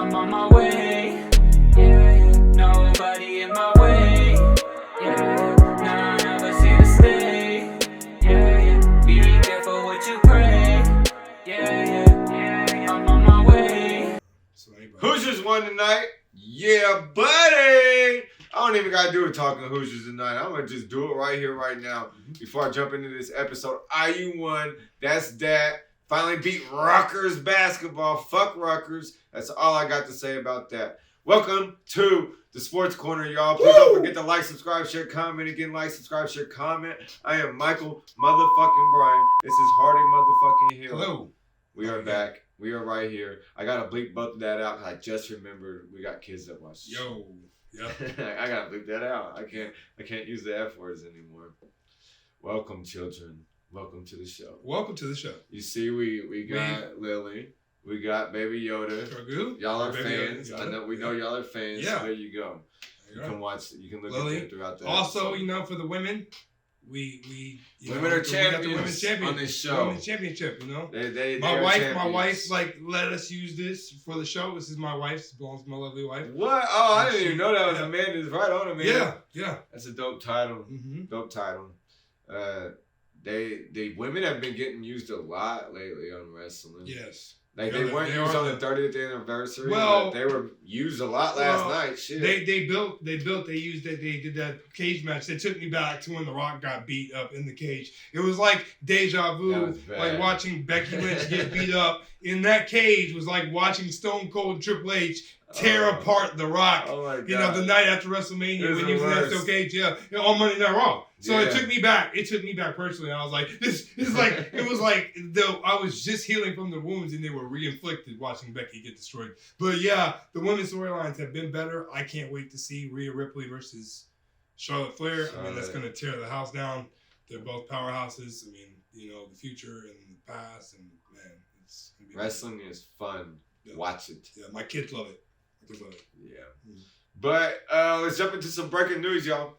I'm on my way. Yeah, nobody in my way. Yeah, none of us here to stay. Yeah, be careful what you pray. Yeah, I'm on my way. Hoosiers won tonight. Yeah, buddy. I don't even got to do a talking Hoosiers tonight. I'm going to just do it right here, right now. Before I jump into this episode, IU won. That's that. Finally beat Rutgers basketball. Fuck Rutgers. That's all I got to say about that. Welcome to the Sports Corner, y'all. Please don't forget to like, subscribe, share, comment. Again, like, subscribe, share, comment. I am Michael motherfucking Bryan. This is Hardy motherfucking Hill. Hello. We are back. We are right here. I got to bleep both of that out. I just remembered we got kids that watch the show. Yep. I got to bleep that out. I can't use the F words anymore. Welcome, children. Welcome to the show. Welcome to the show. You see, we got Lily. We got Baby Yoda. Y'all are fans. Yoda. I know we know y'all are fans. Yeah. So there you go. You can watch. You can look Lily. at them throughout the Also, episode. for the women, we women are champions we got the women's champion on this show. Women's championship, They my are wife champions. let us use this for the show. This is my wife's. Belongs to my lovely wife. What? Oh, I didn't even know that was Amanda's. Right on, Amanda. Yeah. That's a dope title. Mm-hmm. Dope title. The women have been getting used a lot lately on wrestling. Yes. Like they weren't used on the 30th anniversary. Well, but they were used a lot last night. Shit. They used that. They did that cage match. They took me back to when The Rock got beat up in the cage. It was like deja vu. Like watching Becky Lynch get beat up in that cage was like watching Stone Cold and Triple H tear apart The Rock. Oh my God. The night after WrestleMania when he was in that steel cage. On Monday Night Raw. So it took me back. It took me back personally. I was like, this is like, it was like though I was just healing from the wounds and they were re-inflicted watching Becky get destroyed. But yeah, the women's storylines have been better. I can't wait to see Rhea Ripley versus Charlotte Flair. I mean, that's going to tear the house down. They're both powerhouses. I mean, the future and the past, and man, it's going to be wrestling is fun. Yeah. Watch it. Yeah, my kids love it. Yeah. Mm-hmm. But let's jump into some breaking news, y'all.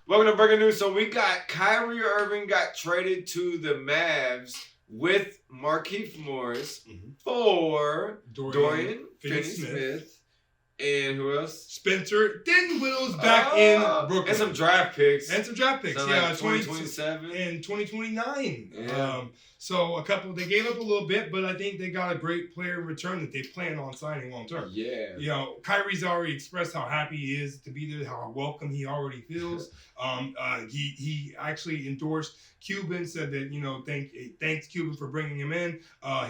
Welcome to breaking news. So we got Kyrie Irving got traded to the Mavs with Markieff Morris for Dorian Finney-Smith. And who else? Spencer Dinwiddie's back in Brooklyn. And some draft picks. So like 2027. And 2029. Yeah. So they gave up a little bit, but I think they got a great player in return that they plan on signing long term. Yeah. Kyrie's already expressed how happy he is to be there, how welcome he already feels. He actually endorsed Cuban, said that, thanks Cuban for bringing him in.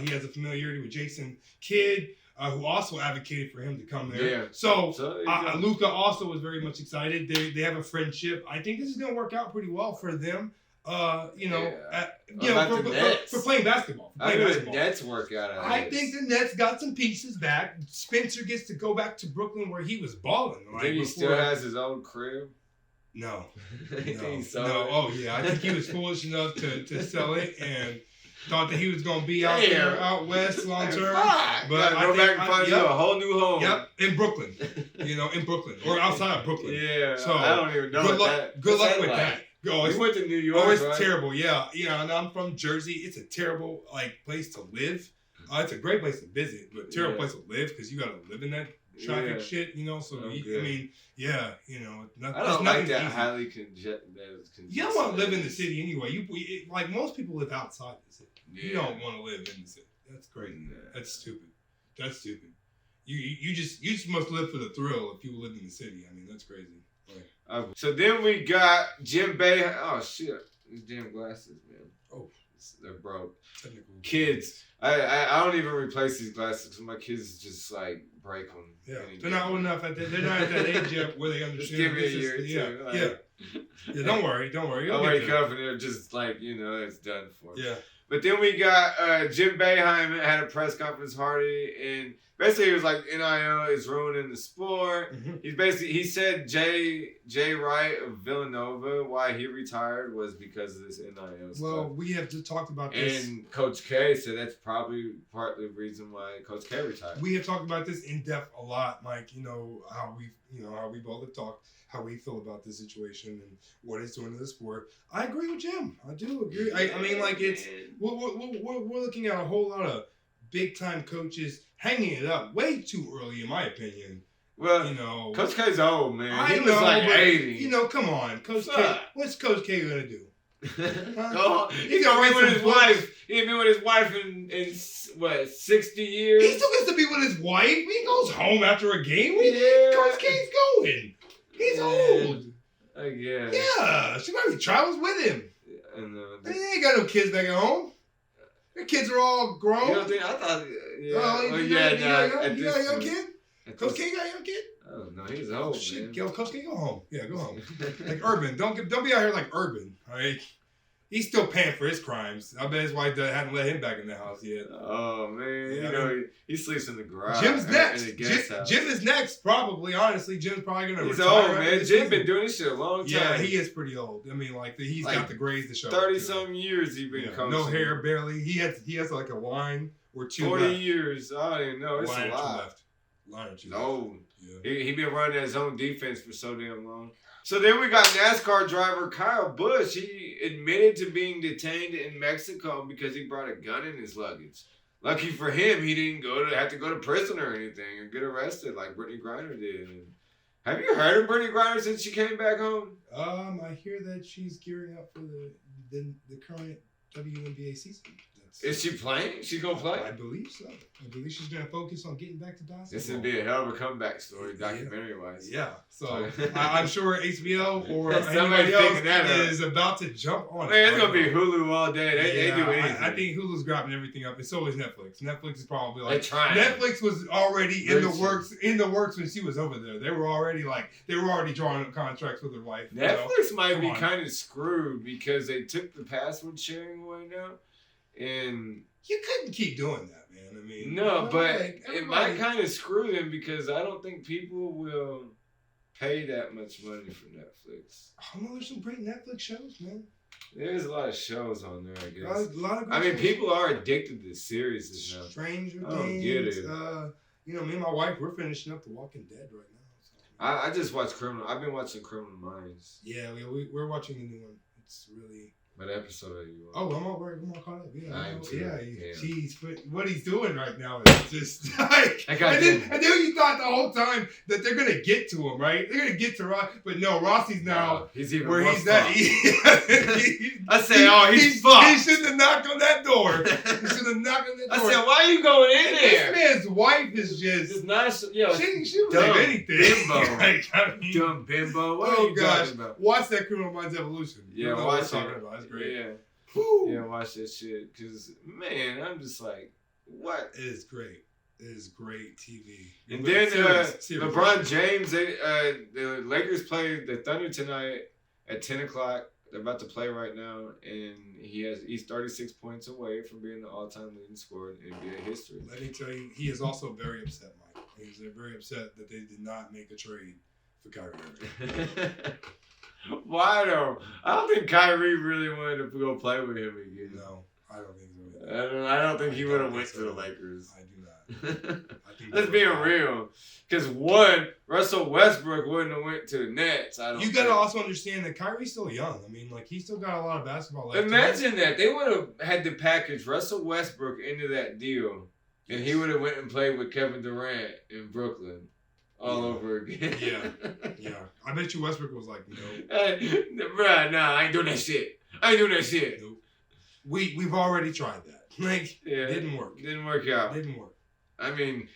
He has a familiarity with Jason Kidd. Who also advocated for him to come there. Yeah. So Luka also was very much excited. They have a friendship. I think this is going to work out pretty well for them. For playing basketball. The Nets work out. I think the Nets got some pieces back. Spencer gets to go back to Brooklyn where he was balling. Think he still has his own crib? No. No. Oh yeah, I think he was foolish enough to sell it and thought that he was going to be out there, out west long term. But I go back and find you a whole new home. Yep, in Brooklyn. In Brooklyn. Or outside of Brooklyn. Yeah. So I don't even know good luck with that. We went to New York. Oh, it's terrible. Yeah. And I'm from Jersey. It's a terrible place to live. It's a great place to visit, but terrible place to live because you got to live in that traffic shit, So, I mean, I don't like that highly congested. You don't want to live in the city anyway. Like most people live outside the city. Yeah. You don't want to live in the city. That's crazy. Yeah. That's stupid. You just must live for the thrill if people live in the city. I mean, that's crazy. So then we got Jim Bay. Oh shit, these damn glasses, man. Oh, they're broke. Kids, I don't even replace these glasses because my kids just like break them. Yeah, they're not old enough. They're not at that age yet where they understand. Just give me a year or two. Yeah. Don't worry. I'll wake up and they're just like it's done for. Yeah. But then we got Jim Boeheim had a press conference, Hardy, and basically he was like, NIL is ruining the sport. Mm-hmm. He said Jay Wright of Villanova, why he retired was because of this NIL stuff. Well, we have just talked about this. And Coach K said that's probably partly the reason why Coach K retired. We have talked about this in depth a lot, Mike. How we've how we both have talked, how we feel about this situation and what it's doing to the sport. I agree with Jim. I do agree. I mean, like we're looking at a whole lot of big time coaches hanging it up way too early, in my opinion. Well, Coach K's old, man. He was know, like but, 80. Come on, Coach K. What's Coach K gonna do? He's gonna be with his wife. He's been with his wife in what 60 years. He still gets to be with his wife. He goes home after a game. Coach K's going. He's old. I guess. Yeah, she probably travels with him. They ain't got no kids back at home. Their kids are all grown. You don't think? I thought. Yeah. You got a young kid? Coach K got a young kid? Oh no, he's old. Shit, man. yo, Coach K, go home. Yeah, go home. Like Urban, don't be out here like Urban. All right, he's still paying for his crimes. I bet his wife hadn't let him back in the house yet. Oh man, he sleeps in the garage. Jim's next. In the guest house. Jim is next, probably. Honestly, Jim's probably gonna. He's retire old, man. Jim's been doing this shit a long time. Yeah, he is pretty old. I mean, he's got the grays to show. 30-some years he's been coaching. No hair, barely. He has like a line or two. 40 left. years. I don't even know. It's line a or two lot. left. Line or two. No. Yeah. He been running his own defense for so damn long. So then we got NASCAR driver Kyle Busch. He admitted to being detained in Mexico because he brought a gun in his luggage. Lucky for him, he didn't have to go to prison or anything or get arrested like Brittany Griner did. Have you heard of Brittany Griner since she came back home? I hear that she's gearing up for the current WNBA season. Is she playing? She gonna play? I believe so. I believe she's gonna focus on getting back to basketball. This would be a hell of a comeback story, documentary-wise. Yeah. So I'm sure HBO or somebody anybody else is about to jump on it. Man, it's gonna be Hulu all day. They do anything. I think Hulu's grabbing everything up, and so is Netflix. Netflix is probably like trying. Netflix was already in the works when she was over there. They were already drawing up contracts with her wife. Netflix might be kind of screwed because they took the password sharing away now. And you couldn't keep doing that, man. I mean, but it might kind of screw them because I don't think people will pay that much money for Netflix. Oh no, there's some great Netflix shows, man. There's a lot of shows on there, I guess. A lot of I mean, people are addicted to series now. Stranger Things. I don't get it. Me and my wife, we're finishing up The Walking Dead right now. So. I just watched I've been watching Criminal Minds. Yeah, we're watching the new one. It's really. What episode are you on? Oh, I'm all caught up. Yeah, He's what he's doing right now is just like. And then you thought the whole time that they're gonna get to him, right? They're gonna get to Ross, but no, Rossi's now he's even where worse. He's not. I said, he's fucked. He shouldn't have knocked on that door. He should have knocked on that door. I said, why are you going in there? This man's wife is just nice. She would dumb anything. Bimbo. Dumb bimbo. What are you talking about? Watch that Criminal Minds Evolution. Yeah, watch it. It's great. Yeah. Woo. Yeah, watch that shit. Because, man, I'm just like, what? It is great. It is great TV. And then LeBron James, the Lakers play the Thunder tonight at 10 o'clock. They're about to play right now. And he's 36 points away from being the all-time leading scorer in NBA history. Let me tell you, he is also very upset, Mike. He's very upset that they did not make a trade for Kyrie Irving. Why though? I don't think Kyrie really wanted to go play with him again. No, I don't think so. I don't think he would have went to the Lakers. I do not. Let's be real. Because Russell Westbrook wouldn't have went to the Nets. You got to also understand that Kyrie's still young. I mean, like, he's still got a lot of basketball left. Imagine that. They would have had to package Russell Westbrook into that deal. And he would have went and played with Kevin Durant in Brooklyn. All over again. Yeah. I bet you Westbrook was like, no. Bruh, nah, I ain't doing that shit. Nope. We've already tried that. Like, didn't work. Didn't work out. Didn't work. I mean,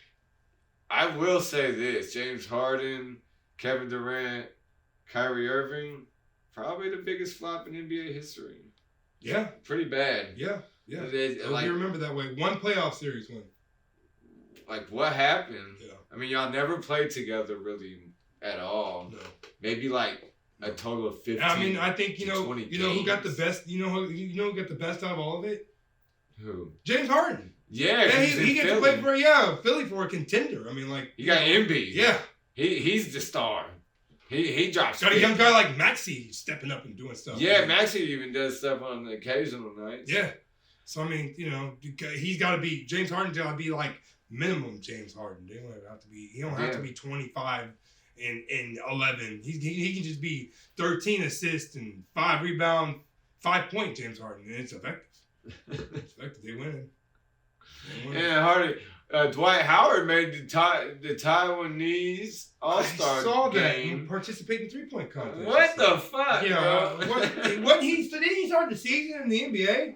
I will say this. James Harden, Kevin Durant, Kyrie Irving, probably the biggest flop in NBA history. Yeah. Pretty bad. Yeah. You remember that way. One playoff series win. Like, what happened? Yeah. I mean, y'all never played together really at all. No. Maybe like a total of 15. I mean, I think you know games. who got the best. You know who got the best out of all of it? Who? James Harden. Yeah, he gets to play for Philly for a contender. I mean, like you got Embiid. Yeah, he's the star. He drops. Got a young guy like Maxey stepping up and doing stuff. Yeah, Maxey even does stuff on the occasional nights. Yeah, so I mean, he's got to be James Harden's got to be like minimum James Harden. They don't have to be. He don't have to be 25 in 11. He can just be 13 assists and 5 rebound, 5-point James Harden, and it's effective. It's effective. They win. And Harden, Dwight Howard made the Taiwanese All-Star I saw game. that. Participate in 3-point contest. What the fuck? Yeah. Bro? What didn't he start the season in the NBA?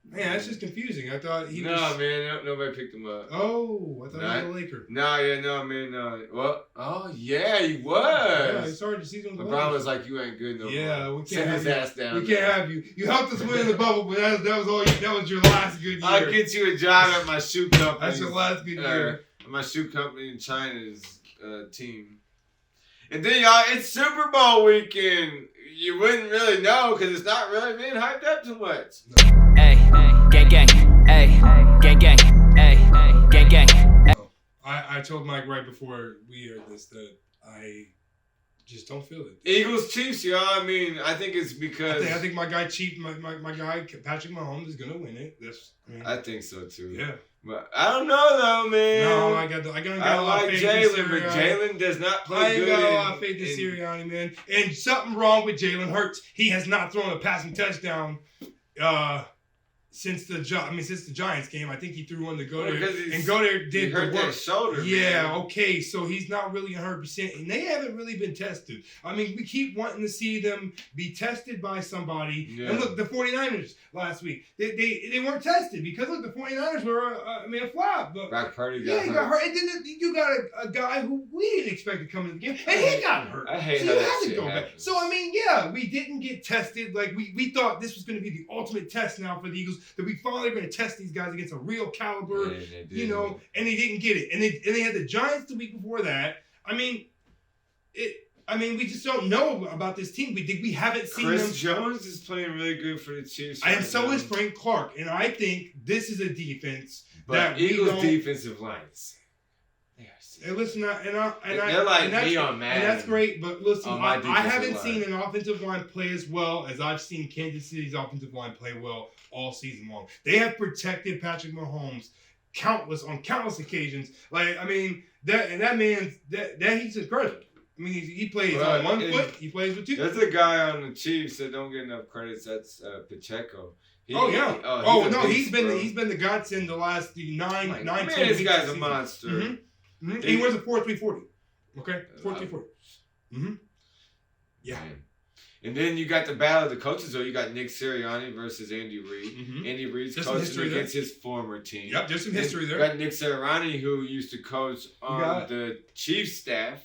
Man, that's just confusing. I thought he was... No, man, nobody picked him up. Oh, I thought he was a Laker. No, man. Well, oh, yeah, he was. Yeah, he started the season with the LeBron Lakers. was like, you ain't good no more. Yeah, we can't Send have his you. ass down. We can't have you. You helped us win in the bubble, but that was all. That was your last good year. I'll get you a job at my shoe company. That's your last good year. My shoe company in China's team. And then, y'all, it's Super Bowl weekend. You wouldn't really know because it's not really being hyped up too much. Hey, gang, gang, hey, gang, gang, hey, gang, gang. I told Mike right before we aired this that I just don't feel it. Eagles Chiefs, y'all. I mean, I think it's because I think my guy my guy Patrick Mahomes is gonna win it. I think so too. Yeah. But I don't know though, man. No, I got a lot of faith in Jalen, but Jalen does not play good. I got a lot of faith in Sirianni, man. And something wrong with Jalen Hurts. He has not thrown a passing touchdown since the Giants game. I think he threw one to Goddard, and Goddard did he hurt the work. that shoulder. Yeah, man. Okay, so he's not really 100%, and they haven't really been tested. I mean, we keep wanting to see them be tested by somebody. Yeah. And look, the 49ers last week, they weren't tested because look, the 49ers were a flop. But Brock Purdy he got hurt. And then you got a guy who we didn't expect to come into the game, and he got hurt. I hate so how you that had to shit go happens. back. So I mean, yeah, we didn't get tested. Like we thought this was going to be the ultimate test now for the Eagles. That we finally going to test these guys against a real caliber, you know, and they didn't get it. And they had the Giants the week before that. I mean, we just don't know about this team. We haven't seen them. Chris Jones is playing really good for the Chiefs. And so is Frank Clark. And I think this is a defense but Eagles defensive lines. And listen, they're like me on Madden. And that's great, but listen, I haven't line. seen an offensive line play as well as I've seen Kansas City's offensive line play well all season long. They have protected Patrick Mahomes on countless occasions. Like, I mean, that man, he's incredible. I mean, he plays on one foot, he plays with two. There's a guy on the Chiefs that don't get enough credits. That's Pacheco. He's been the godsend the last 9 man, 10 this weeks guy's of a the monster. season. Mm-hmm. He wears a 4-3-40. Okay? 4-3-40. Mm-hmm. Yeah. And then you got the battle of the coaches, though. You got Nick Sirianni versus Andy Reid. Mm-hmm. Andy Reid's coaching against his former team. Yep, there's some history there. You got Nick Sirianni, who used to coach on the Chiefs staff.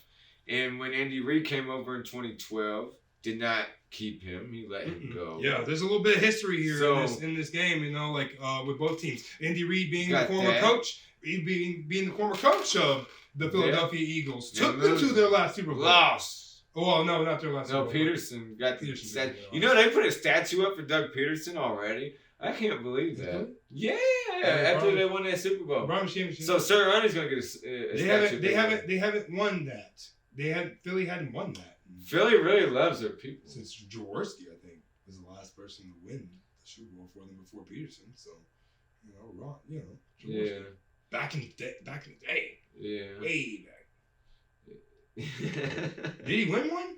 And when Andy Reid came over in 2012, did not keep him. He let him go. Yeah, there's a little bit of history here in this game, you know, like with both teams. Andy Reid being the former coach, being the former coach of the Philadelphia Eagles. Took them to their last Super Bowl. Lost. Oh, well, no, not their last Super Bowl. Peterson got the statue. You know, they put a statue up for Doug Peterson already. I can't believe that. Really? Yeah, after they won that Super Bowl. So Sirianni's going to get a statue. They haven't won that. Philly hadn't won that. Philly really loves their people. Since Jaworski, I think, was the last person to win the Super Bowl for them before Peterson. So, Jaworski. Yeah. Back in the day. Yeah. Way back. Did he win one?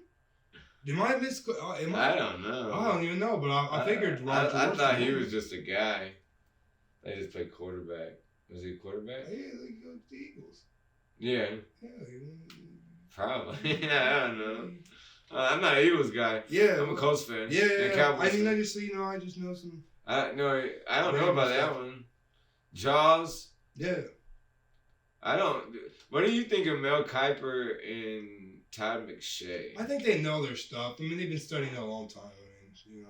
I don't know. I don't even know, but I figured. I thought he was just a guy. They just played quarterback. Was he a quarterback? Yeah, like the Eagles. Yeah. Yeah. Probably. I don't know. I'm not an Eagles guy. Yeah. I'm a Colts fan. Yeah. And Cowboys I just know some. I don't know about that one. Jaws. Yeah. What do you think of Mel Kiper and Todd McShay? I think they know their stuff. I mean, they've been studying it a long time. I mean,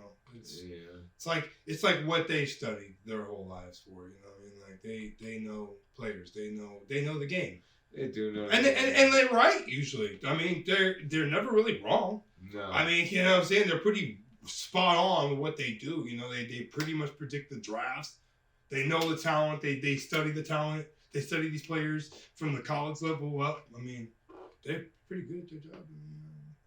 it's like what they studied their whole lives for. You know, I mean, like they know players. They know the game. They do know. And they're right usually. I mean, they're never really wrong. No. I mean, you know what I'm saying? They're pretty spot on with what they do. You know, they pretty much predict the drafts. They know the talent. They study the talent. They study these players from the college level up. I mean, they're pretty good at their job.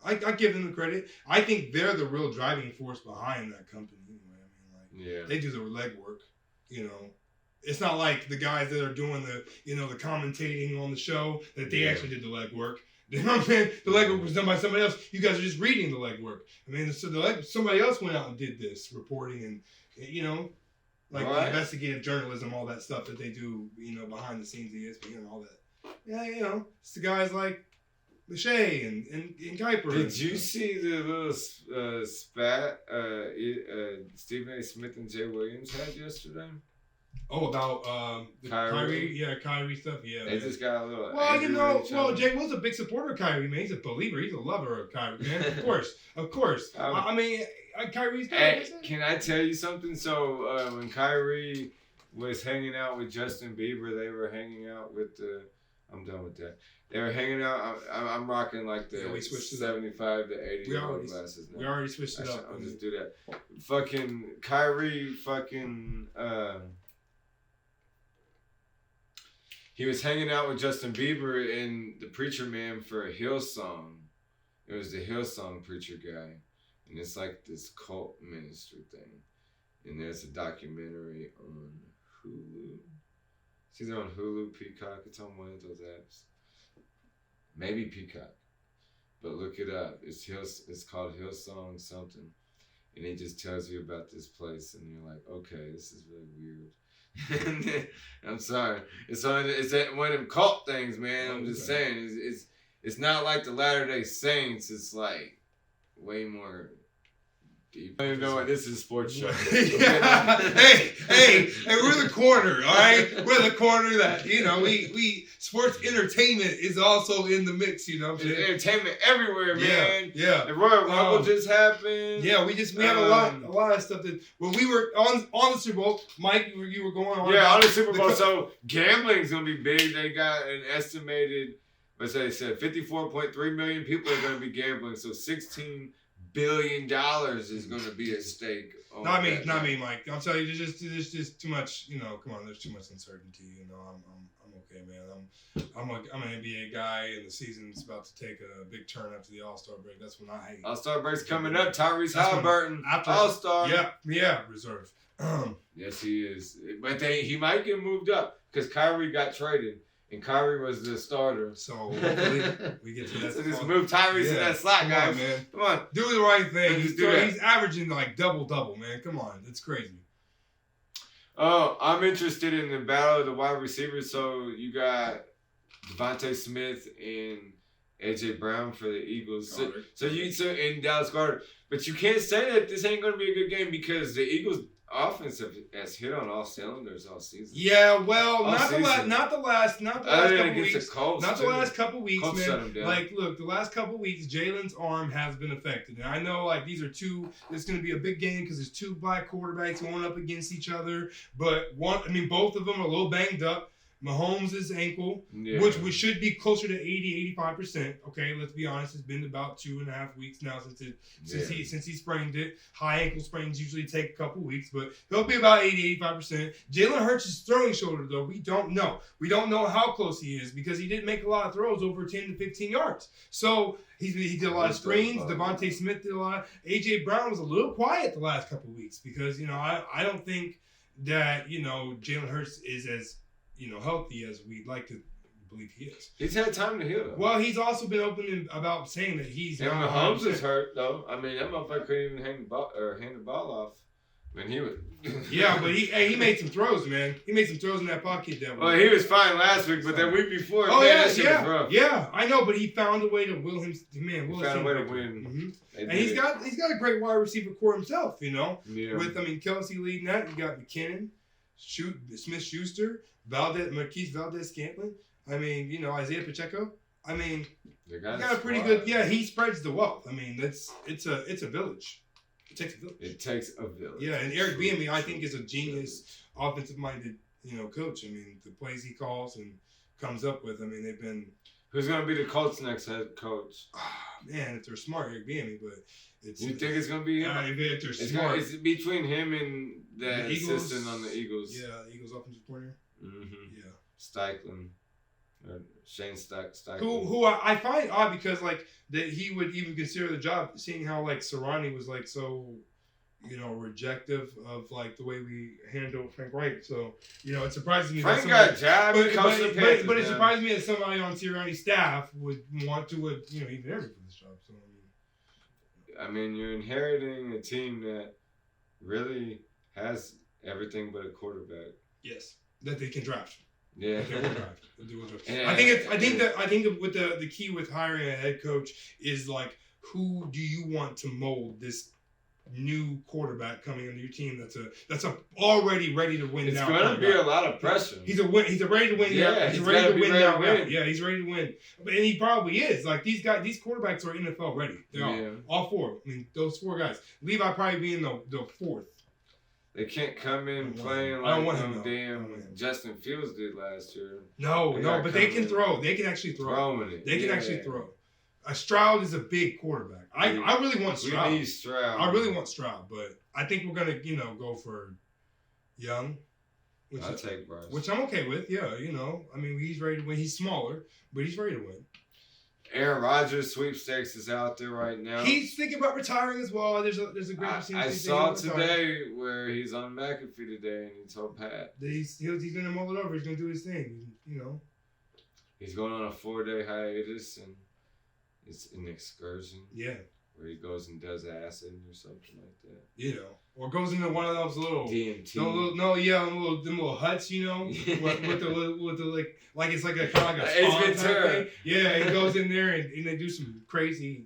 I give them the credit. I think they're the real driving force behind that company. Anyway, I mean, like they do the legwork. You know, it's not like the guys that are doing the commentating on the show that they actually did the legwork. You know what I'm saying? The legwork was done by somebody else. You guys are just reading the legwork. I mean, so somebody else went out and did this reporting and, like investigative journalism, all that stuff that they do, behind the scenes of ESPN and all that. Yeah, it's the guys like Lachey and Kuiper. Did you see the little spat Stephen A. Smith and Jay Williams had yesterday? Oh, about the Kyrie stuff. Yeah, they just got a little. Well, Jay Will's a big supporter of Kyrie, man. He's a believer. He's a lover of Kyrie, man. Of course. I mean, Kyrie's. Can I tell you something? So when Kyrie was hanging out with Justin Bieber, they were hanging out with the. I'm done with that. They were hanging out. I'm rocking like the 75 to 80 glasses now. We already switched it up. I'll just do that. Fucking Kyrie. He was hanging out with Justin Bieber and the Preacher Man for a Hillsong. It was the Hillsong preacher guy. And it's like this cult ministry thing. And there's a documentary on Hulu. It's either on Hulu, Peacock. It's on one of those apps. Maybe Peacock. But look it up. It's called Hillsong something. And it just tells you about this place. And you're like, okay, this is really weird. I'm sorry. It's one of them cult things, man. I'm just saying. It's not like the Latter-day Saints. It's like way more deep. I don't even know what this is, sports show. Yeah. Hey, we're the corner, all right? We're the corner that, we sports entertainment is also in the mix, There's entertainment everywhere, man. Yeah. The Royal Rumble just happened. Yeah, we have a lot of stuff that when we were on the Super Bowl, Mike, you were going on. Yeah, on the Super Bowl. So gambling's gonna be big. They got an estimated, what's that they said, 54.3 million people are gonna be gambling. So $16 billion is going to be at stake. Not me, Mike. I'll tell you, there's just too much. Come on, there's too much uncertainty. I'm okay, man. I'm an NBA guy, and the season's about to take a big turn after the All-Star break. That's when I hate. All-Star break's coming up. Tyrese Halliburton, All-Star. Yeah, reserve. Yes, he is. But he might get moved up because Kyrie got traded. And Kyrie was the starter. So hopefully we get to that. So just move Tyrese in that slot, guys. Come on, man. Come on. Do the right thing. He's averaging like double, man. Come on. It's crazy. Oh, I'm interested in the battle of the wide receivers. So you got Devontae Smith and AJ Brown for the Eagles. So in Dallas Goedert. But you can't say that this ain't going to be a good game because the Eagles offense has hit on all cylinders all season. Yeah, well, not the last couple weeks. Colts, not the last couple weeks, Colts man. Like, look, the last couple weeks, Jalen's arm has been affected, and I know like these are two. It's going to be a big game because there's two black quarterbacks going up against each other. But both of them are a little banged up. Mahomes' ankle, which should be closer to 80-85%. Okay, let's be honest. It's been about 2.5 weeks now since he sprained it. High ankle sprains usually take a couple weeks, but he'll be about 80-85%. Jalen Hurts' throwing shoulder, though, we don't know. We don't know how close he is because he didn't make a lot of throws over 10 to 15 yards. So he did a lot of screens. Devontae Smith did a lot. AJ Brown was a little quiet the last couple weeks because I don't think that Jalen Hurts is as healthy as we'd like to believe he is. He's had time to heal. Well, he's also been open about saying that he's. And Mahomes is hurt though. I mean, that motherfucker couldn't even hand the ball off when he was. Yeah, but he made some throws, man. He made some throws in that pocket that week. Well, he was fine last week, but the week before, that shit was rough. Yeah, I know, but he found a way to will him. Man, he found a way to win. Mm-hmm. And he's got a great wide receiver core himself, Yeah. With Kelsey leading that, you got McKinnon, Smith-Schuster. Marquise Valdez-Scantling. Isaiah Pacheco. You got a pretty good. Yeah, he spreads the wealth. It's a village. It takes a village. It takes a village. Yeah, and Eric Bieniemy, I think, is a genius, offensive-minded, coach. The plays he calls and comes up with. They've been. Who's gonna be the Colts' next head coach? Man, if they're smart, Eric Bieniemy, but. You think it's gonna be him? If they're smart. It's between him and the assistant on the Eagles. Yeah, Eagles offensive coordinator. Mm-hmm. Yeah. Steichen. Shane Steichen. Who I find odd because that he would even consider the job, seeing how Sirianni was so, rejective of like the way we handle Frank Wright. So, it surprises me. Frank got job. But it surprised me that somebody on Sirianni's staff would want to, even interview for this job. So, I mean, you're inheriting a team that really has everything but a quarterback. Yes, that they can draft. Yeah. I think that with the key with hiring a head coach is like, who do you want to mold this new quarterback coming into your team that's already ready to win. It's now. going to be a lot of pressure. He's a ready to win. Yeah, he's ready to win now. Yeah, he's ready to win, and he probably is. Like these quarterbacks are NFL ready. They are all four. I mean, those four guys. Levi probably being the fourth. They can't come in playing like damn Justin Fields did last year. No, but they can throw. They can actually throw. They can actually throw. Stroud is a big quarterback. I really want Stroud. We need Stroud. I really want Stroud, but I think we're gonna go for Young. I'll take Bryce. Which I'm okay with. Yeah, I mean he's ready to win. He's smaller, but he's ready to win. Aaron Rodgers sweepstakes is out there right now. He's thinking about retiring as well. There's a great I saw today where he's on McAfee today, and he told Pat that he's gonna mull it over. He's gonna do his thing. He's going on a 4-day hiatus, and it's an excursion. Yeah. Where he goes and does acid or something like that. Or goes into one of those little DMT. Them little huts, with the like it's like a kind of like a spawn type thing. Yeah, he goes in there and they do some crazy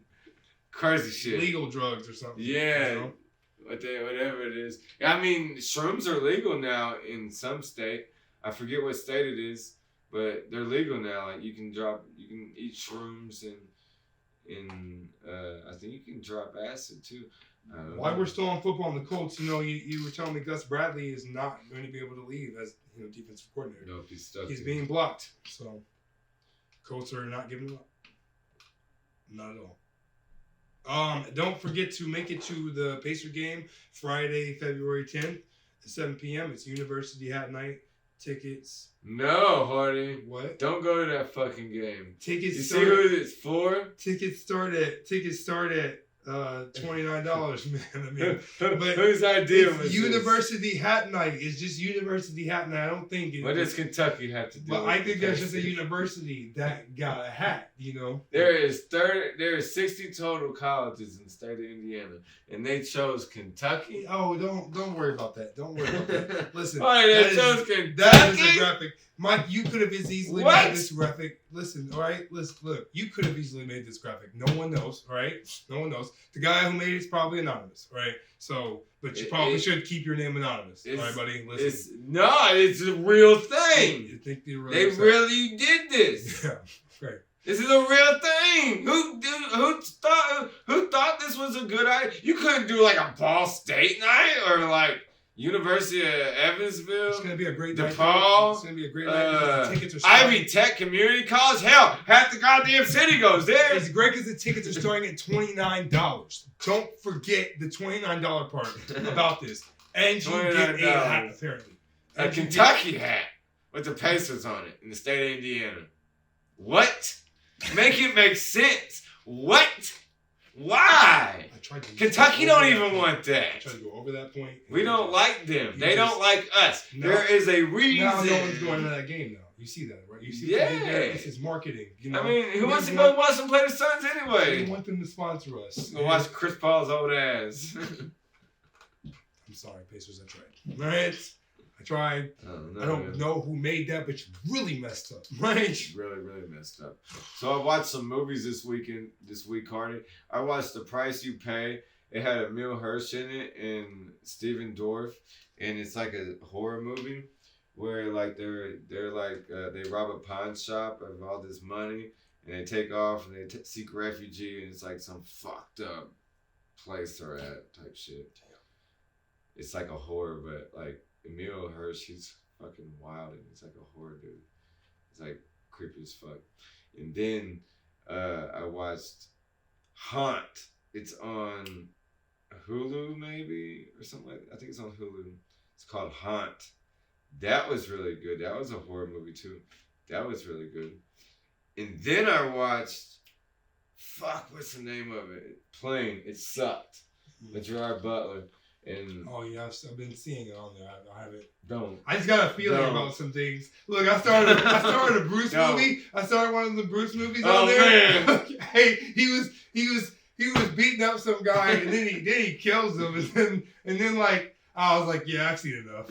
shit, legal drugs or something. Yeah, whatever it is. I mean, shrooms are legal now in some state. I forget what state it is, but they're legal now. Like you can eat shrooms and I think you can drop acid too. While we're still on football and the Colts, you were telling me Gus Bradley is not going to be able to leave as defensive coordinator. No, he's stuck. He's being blocked. So Colts are not giving him up. Not at all. Don't forget to make it to the Pacer game Friday, February 10th at 7 p.m. It's University Hat Night. Tickets. No, Hardy. What? Don't go to that fucking game. Tickets. You see who it's for? Tickets start at $29, man. I mean, but whose idea was University this? Hat Night. It's just University Hat Night. I don't think it. What does Kentucky have to do? But I think there's just a university that got a hat. There is 60 total colleges in the state of Indiana, and they chose Kentucky. Oh, don't worry about that. Don't worry about that. Listen, they chose Kentucky. That is a graphic. Mike, you could have as easily made this graphic. Listen, all right? Look, you could have easily made this graphic. No one knows, all right? No one knows. The guy who made it's probably anonymous, all right? So, but you probably should keep your name anonymous, all right, buddy? Listen. It's a real thing. You think they really did this. Yeah, right. This is a real thing. Who thought this was a good idea? You couldn't do like a Ball State night or like University of Evansville. It's gonna be a great night. DePaul. It's gonna be a great night. The tickets are Ivy Tech Community College. Hell, half the goddamn city goes there. It's great because the tickets are starting at $29. Don't forget the $29 part about this. And you get a hat apparently. A Kentucky hat with the Pacers on it in the state of Indiana. What? Make it make sense. What? Why? Kentucky don't even want that. I tried to go over that point. We don't like them. They don't like us. No, there is a reason. Now no one's going to that game now. You see that, right? You see this is marketing. I mean, who wants to go watch them play the Suns anyway? We want them to sponsor us. Go watch Chris Paul's old ass. I'm sorry, Pacers. I tried. Right? I tried. I don't know who made that, but you really messed up. Right? Really, really messed up. So I watched some movies this week, Hardy. I watched The Price You Pay. It had Emil Hirsch in it and Steven Dorff, and it's like a horror movie where like they're like they rob a pawn shop of all this money, and they take off and they seek refugee, and it's like some fucked up place they're at type shit. Damn. It's like a horror, but like Emil Hirsch, he's fucking wild, and he's like a horror dude. It's like creepy as fuck. And then I watched Haunt. It's on Hulu maybe or something like that. I think it's on Hulu. It's called Haunt. That was really good. That was a horror movie too. That was really good. And then I watched what's the name of it? Plane. It sucked. With Gerard Butler. And oh yeah, I've been seeing it on there. I haven't. don't. I just got a feeling about some things. Look, I started a Bruce No. movie. I started one of the Bruce movies Oh, on there. man. Hey, he was beating up some guy, and then he kills him, and then like I was like, yeah, I've seen enough.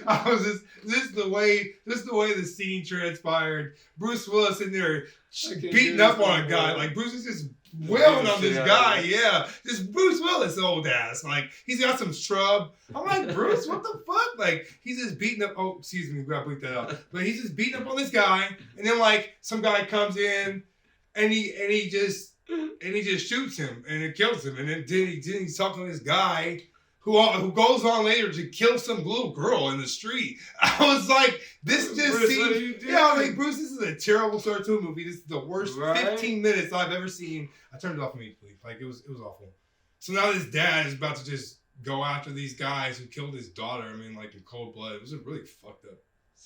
I was just the way the scene transpired. Bruce Willis in there beating up on a guy. Like Bruce is just wailing on this guy. Yeah, this Bruce Willis old ass. Like he's got some shrub. I'm like, Bruce, what the fuck? Like he's just beating up. Oh, excuse me, we gotta bleep that out. But he's just beating up on this guy, and then like some guy comes in, and he just shoots him, and it kills him, and then he's talking to this guy. Who goes on later to kill some little girl in the street. I was like, this just Bruce, seems... Yeah, I was like, Bruce, this is a terrible start to a movie. This is the worst 15 minutes I've ever seen. I turned it off immediately. Like, it was awful. So now this dad is about to just go after these guys who killed his daughter. I mean, like, in cold blood. It was really fucked up.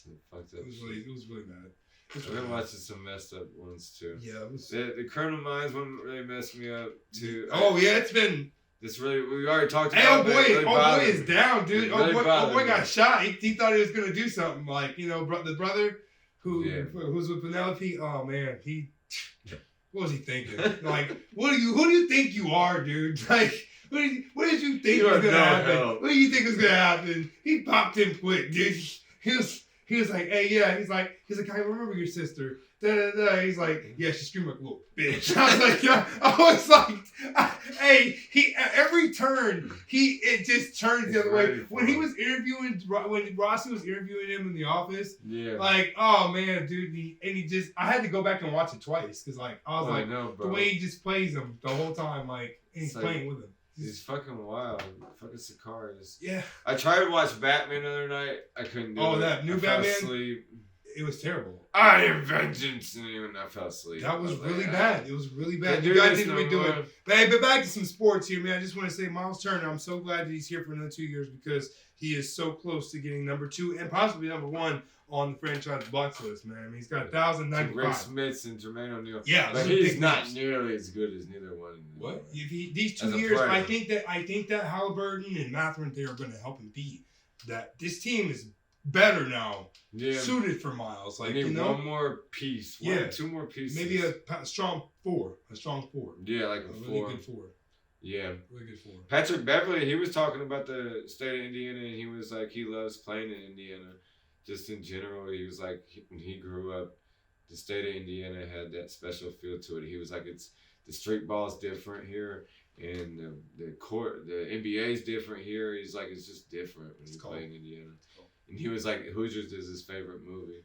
It was really bad. I've been watching some messed up ones, too. Yeah, it was... The Criminal Minds one really messed me up, too. Oh, yeah, it's been... we already talked Hey, about oh it. boy is down, dude. Really Oh boy got shot. He thought he was gonna do something, like, you know, the brother who's with Penelope. Oh man, what was he thinking? Like, who do you think you are, dude? Like, what did you think was gonna happen? What do you think was gonna happen? He popped him quick, dude. He was like, hey, yeah. He's like, I remember your sister. Da, da, da. He's like, yeah, she screamed like a little bitch. I was like, yeah. I was like, hey, every turn, it just turns the other way. When he was when Rossi was interviewing him in the office, yeah, like, oh man, dude, I had to go back and watch it twice because like I was the way he just plays him the whole time, like, and he's playing with him. He's fucking wild. Fucking Sicarius. Yeah. I tried to watch Batman the other night. I couldn't do it. Oh, that new Batman? I fell asleep. It was terrible. I am vengeance, and even I fell asleep. That was really bad. It was really bad. You guys need to be doing it. But back to some sports here, man. I just want to say, Miles Turner, I'm so glad that he's here for another 2 years because he is so close to getting number 2 and possibly number 1 on the franchise box list, man. I mean, he's got 1,095. Ray Smiths and Jermaine O'Neal. Yeah, but he's not nearly as good as neither one. What? These 2 years, I think that Halliburton and Matherin, they are going to help him beat that. This team is better now, suited for Miles. Like, you know, one more piece. Two more pieces. Maybe a strong 4. Yeah, like a 4. Really good 4. Yeah. Really good 4. Patrick Beverly, he was talking about the state of Indiana, and he was like, he loves playing in Indiana. Just in general, he was like, when he grew up, the state of Indiana had that special feel to it. He was like, the street ball is different here, and the NBA is different here. He's like, it's just different when you play in Indiana. And he was like, Hoosiers is his favorite movie.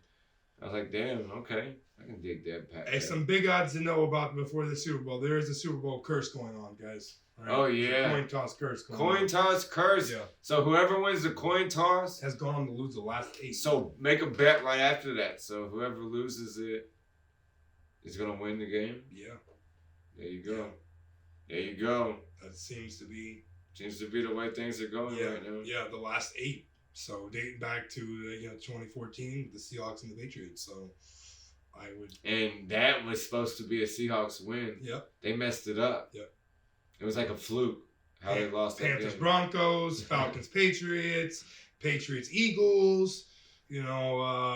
I was like, damn, okay. I can dig that, Pat. Hey, some big odds to know about before the Super Bowl. There is a Super Bowl curse going on, guys. Right? Oh, yeah. Coin toss curse going on. Coin toss curse? Yeah. So whoever wins the coin toss has gone on to lose the last 8. So make a bet right after that. So whoever loses it is going to win the game? Yeah. There you go. There you go. That seems to be the way things are going right now. Yeah, the last 8. So dating back to 2014, the Seahawks and the Patriots. So I would. And that was supposed to be a Seahawks win. Yep. They messed it up. Yep. It was like a fluke how they lost that game. Panthers Broncos, Falcons Patriots, Patriots Eagles. LA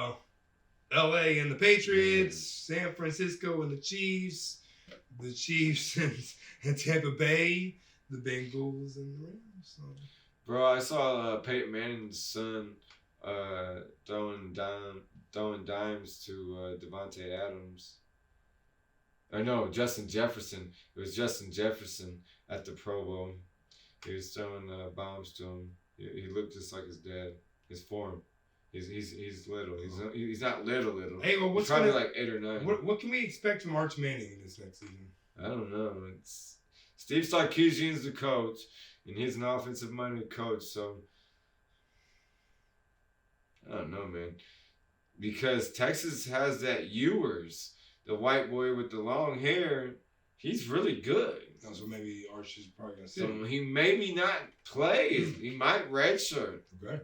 and the Patriots, San Francisco and the Chiefs and Tampa Bay, the Bengals and the Rams. So. Bro, I saw Peyton Manning's son throwing dimes to Devontae Adams. Or no, Justin Jefferson. It was Justin Jefferson at the Pro Bowl. He was throwing bombs to him. He looked just like his dad. His form. He's little. He's not little. Hey, well, he's probably like 8 or 9. What can we expect from Arch Manning in this next season? I don't know. It's Steve Sarkisian's the coach, and he's an offensive-minded coach. So I don't know, man. Because Texas has that Ewers, the white boy with the long hair. He's really good. So maybe Arch is probably gonna sit. So he maybe not play. He might redshirt. Okay.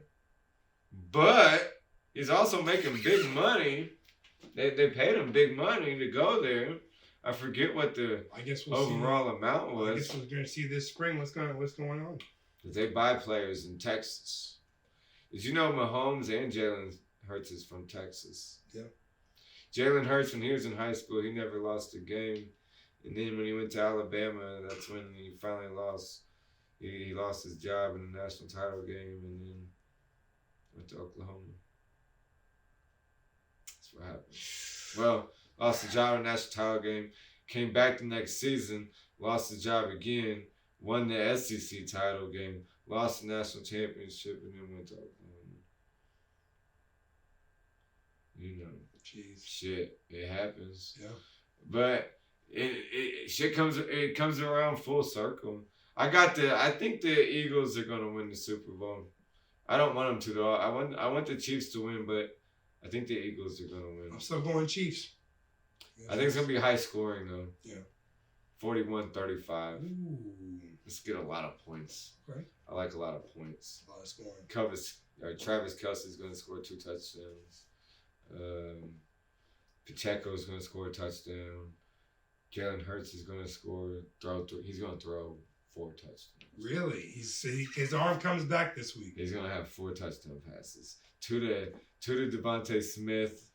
But he's also making big money. They paid him big money to go there. I forget what the overall amount was. I guess we're gonna see this spring what's going on. because they buy players in Texas. Did you know Mahomes and Jalen Hurts is from Texas? Yeah. Jalen Hurts, when he was in high school, he never lost a game. And then when he went to Alabama, that's when he finally lost. He lost his job in the national title game and then went to Oklahoma. That's what happened. Well, lost the job in the national title game, came back the next season, lost the job again, won the SEC title game, lost the national championship, and then went to Oklahoma. You know, jeez, shit, it happens. Yeah, but it comes around full circle. I think the Eagles are gonna win the Super Bowl. I don't want them to though. I want the Chiefs to win, but I think the Eagles are gonna win. I'm still going Chiefs. I think it's gonna be high scoring though. Yeah. 41-35. Ooh. Let's get a lot of points. Okay. I like a lot of points. A lot of scoring. Travis Kelce's gonna score 2 touchdowns. Pacheco's gonna score a touchdown. Jalen Hurts is gonna he's gonna throw 4 touchdowns. Really? His arm comes back this week. He's gonna have 4 touchdown passes. 2 to Devontae Smith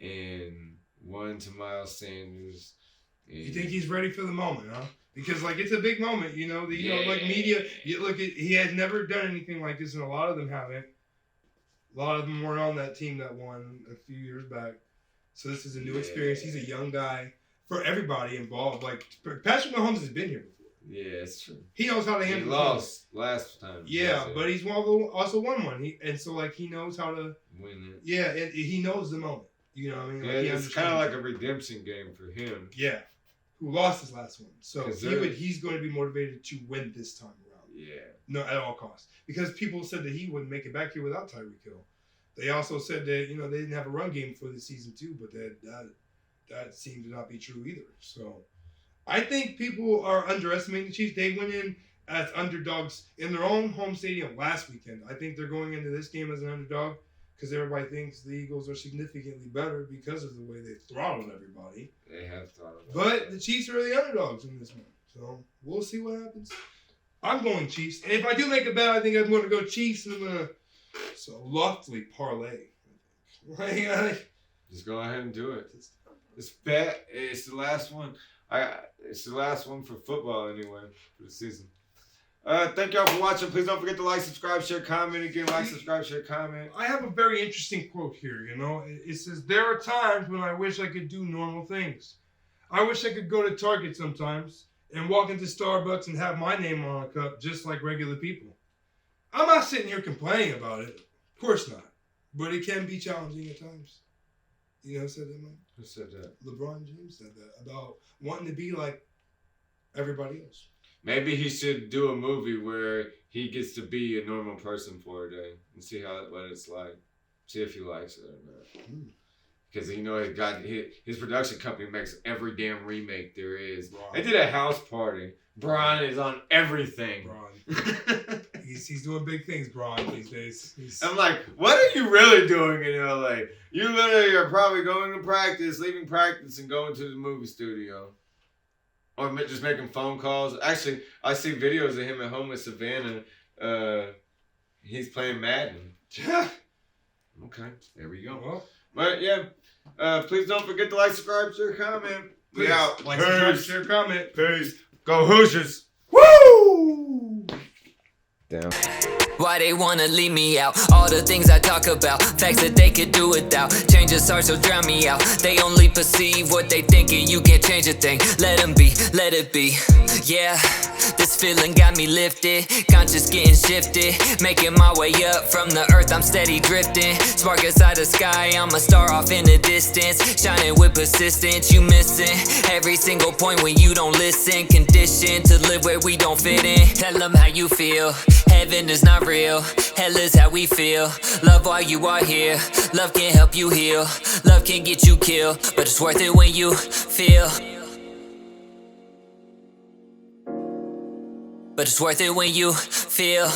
and 1 to Miles Sanders. You think he's ready for the moment, huh? Because it's a big moment, media. You look at he has never done anything like this, and a lot of them haven't. A lot of them were on that team that won a few years back. So this is a new experience. He's a young guy. For everybody involved, Patrick Mahomes has been here before. Yeah, it's true. He knows how to handle. He lost last time. Yeah, but he's also won one. He knows how to win it. Yeah, and he knows the moment. You know what I mean? It's kind of like a redemption game for him. Yeah, who lost his last one, so he's going to be motivated to win this time around. Yeah. No, at all costs, because people said that he wouldn't make it back here without Tyreek Hill. They also said that they didn't have a run game for this season too, but that seemed to not be true either. So I think people are underestimating the Chiefs. They went in as underdogs in their own home stadium last weekend. I think they're going into this game as an underdog because everybody thinks the Eagles are significantly better because of the way they throttled everybody. They have throttled. But the Chiefs are the underdogs in this one. So we'll see what happens. I'm going Chiefs. And if I do make a bet, I think I'm going to go Chiefs and I'm going to loftily parlay. Just go ahead and do it. This bet, it's the last one. It's the last one for football anyway for the season. Thank y'all for watching. Please don't forget to like, subscribe, share, comment. Again, like, subscribe, share, comment. I have a very interesting quote here. It says, "There are times when I wish I could do normal things. I wish I could go to Target sometimes and walk into Starbucks and have my name on a cup just like regular people." I'm not sitting here complaining about it. Of course not. But it can be challenging at times. You know who said that, Mike? Who said that? LeBron James said that about wanting to be like everybody else. Maybe he should do a movie where he gets to be a normal person for a day and see what it's like. See if he likes it or not. Because his production company makes every damn remake there is. Bron. They did a house party. Bron is on everything. Bron. He's doing big things, Bron, these days. I'm like, what are you really doing in LA? You literally are probably going to practice, leaving practice, and going to the movie studio. Or just making phone calls. Actually, I see videos of him at home with Savannah. He's playing Madden. Okay, there we go. Well, but yeah, please don't forget to like, subscribe, share, comment. Please, we out. Like, subscribe, share, comment. Peace. Go Hoosiers. Woo! Down. Why they wanna leave me out? All the things I talk about, facts that they could do without. Changes hard, so drown me out. They only perceive what they thinking. You can't change a thing. Let them be, let it be. Yeah, this feeling got me lifted. Conscious getting shifted. Making my way up from the earth, I'm steady drifting. Spark inside the sky, I'm a star off in the distance. Shining with persistence, you missing every single point when you don't listen. Conditioned to live where we don't fit in. Tell them how you feel. Heaven is not real, hell is how we feel. Love while you are here, love can help you heal. Love can get you killed, but it's worth it when you feel. But it's worth it when you feel.